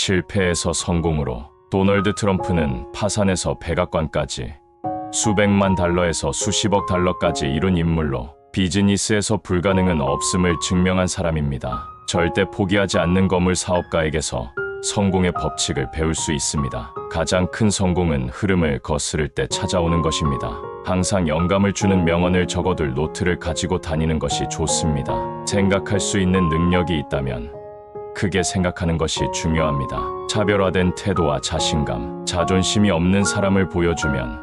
실패에서 성공으로, 도널드 트럼프는 파산에서 백악관까지, 수백만 달러에서 수십억 달러까지 이룬 인물로 비즈니스에서 불가능은 없음을 증명한 사람입니다. 절대 포기하지 않는 건물 사업가에게서 성공의 법칙을 배울 수 있습니다. 가장 큰 성공은 흐름을 거스를 때 찾아오는 것입니다. 항상 영감을 주는 명언을 적어둘 노트를 가지고 다니는 것이 좋습니다. 생각할 수 있는 능력이 있다면 크게 생각하는 것이 중요합니다. 차별화된 태도와 자신감, 자존심이 없는 사람을 보여주면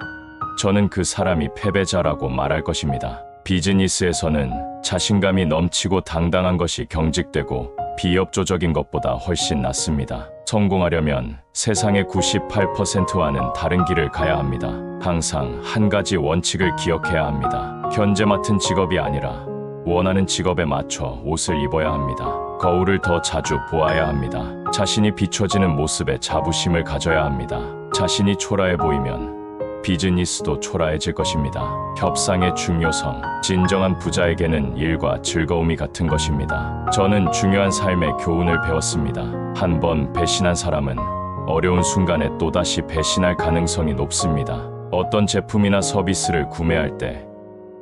저는 그 사람이 패배자라고 말할 것입니다. 비즈니스에서는 자신감이 넘치고 당당한 것이 경직되고 비협조적인 것보다 훨씬 낫습니다. 성공하려면 세상의 98%와는 다른 길을 가야 합니다. 항상 한 가지 원칙을 기억해야 합니다. 현재 맡은 직업이 아니라 원하는 직업에 맞춰 옷을 입어야 합니다. 거울을 더 자주 보아야 합니다. 자신이 비춰지는 모습에 자부심을 가져야 합니다. 자신이 초라해 보이면 비즈니스도 초라해질 것입니다. 협상의 중요성, 진정한 부자에게는 일과 즐거움이 같은 것입니다. 저는 중요한 삶의 교훈을 배웠습니다. 한 번 배신한 사람은 어려운 순간에 또다시 배신할 가능성이 높습니다. 어떤 제품이나 서비스를 구매할 때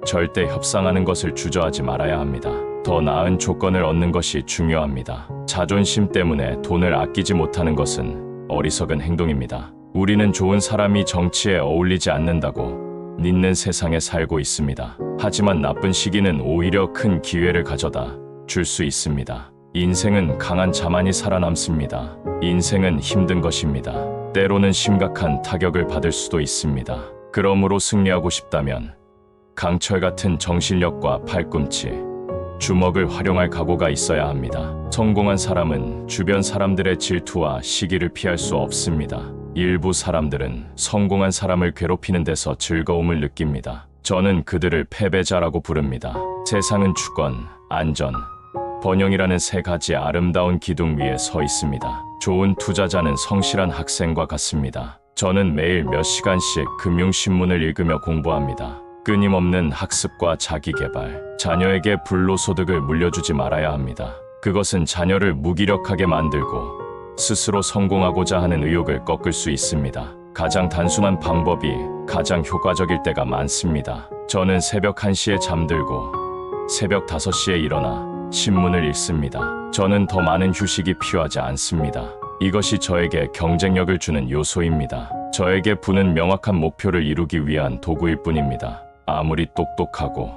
절대 협상하는 것을 주저하지 말아야 합니다. 더 나은 조건을 얻는 것이 중요합니다. 자존심 때문에 돈을 아끼지 못하는 것은 어리석은 행동입니다. 우리는 좋은 사람이 정치에 어울리지 않는다고 믿는 세상에 살고 있습니다. 하지만 나쁜 시기는 오히려 큰 기회를 가져다 줄 수 있습니다. 인생은 강한 자만이 살아남습니다. 인생은 힘든 것입니다. 때로는 심각한 타격을 받을 수도 있습니다. 그러므로 승리하고 싶다면 강철 같은 정신력과 팔꿈치, 주먹을 활용할 각오가 있어야 합니다. 성공한 사람은 주변 사람들의 질투와 시기를 피할 수 없습니다. 일부 사람들은 성공한 사람을 괴롭히는 데서 즐거움을 느낍니다. 저는 그들을 패배자라고 부릅니다. 세상은 주권, 안전, 번영이라는 세 가지 아름다운 기둥 위에 서 있습니다. 좋은 투자자는 성실한 학생과 같습니다. 저는 매일 몇 시간씩 금융신문을 읽으며 공부합니다. 끊임없는 학습과 자기개발, 자녀에게 불로소득을 물려주지 말아야 합니다. 그것은 자녀를 무기력하게 만들고 스스로 성공하고자 하는 의욕을 꺾을 수 있습니다. 가장 단순한 방법이 가장 효과적일 때가 많습니다. 저는 새벽 1시에 잠들고 새벽 5시에 일어나 신문을 읽습니다. 저는 더 많은 휴식이 필요하지 않습니다. 이것이 저에게 경쟁력을 주는 요소입니다. 저에게 부는 명확한 목표를 이루기 위한 도구일 뿐입니다. 아무리 똑똑하고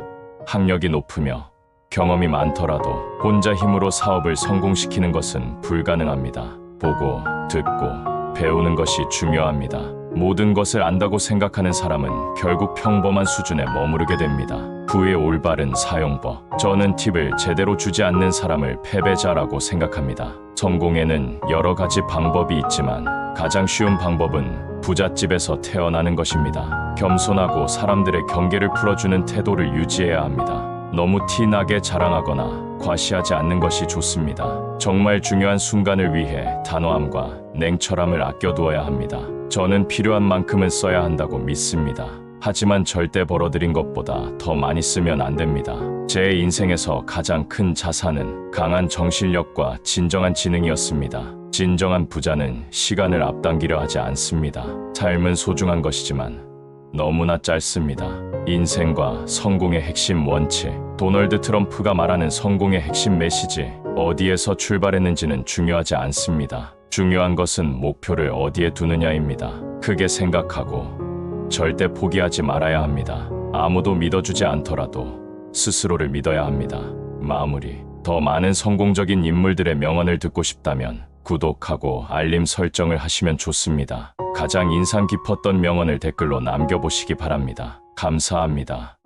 학력이 높으며 경험이 많더라도 혼자 힘으로 사업을 성공시키는 것은 불가능합니다. 보고, 듣고, 배우는 것이 중요합니다. 모든 것을 안다고 생각하는 사람은 결국 평범한 수준에 머무르게 됩니다. 부의 올바른 사용법. 저는 팁을 제대로 주지 않는 사람을 패배자라고 생각합니다. 성공에는 여러 가지 방법이 있지만 가장 쉬운 방법은 부잣집에서 태어나는 것입니다. 겸손하고 사람들의 경계를 풀어주는 태도를 유지해야 합니다. 너무 티나게 자랑하거나 과시하지 않는 것이 좋습니다. 정말 중요한 순간을 위해 단호함과 냉철함을 아껴두어야 합니다. 저는 필요한 만큼은 써야 한다고 믿습니다. 하지만 절대 벌어들인 것보다 더 많이 쓰면 안 됩니다. 제 인생에서 가장 큰 자산은 강한 정신력과 진정한 지능이었습니다. 진정한 부자는 시간을 앞당기려 하지 않습니다. 삶은 소중한 것이지만 너무나 짧습니다. 인생과 성공의 핵심 원칙. 도널드 트럼프가 말하는 성공의 핵심 메시지. 어디에서 출발했는지는 중요하지 않습니다. 중요한 것은 목표를 어디에 두느냐입니다. 크게 생각하고 절대 포기하지 말아야 합니다. 아무도 믿어주지 않더라도 스스로를 믿어야 합니다. 마무리. 더 많은 성공적인 인물들의 명언을 듣고 싶다면 구독하고 알림 설정을 하시면 좋습니다. 가장 인상 깊었던 명언을 댓글로 남겨보시기 바랍니다. 감사합니다.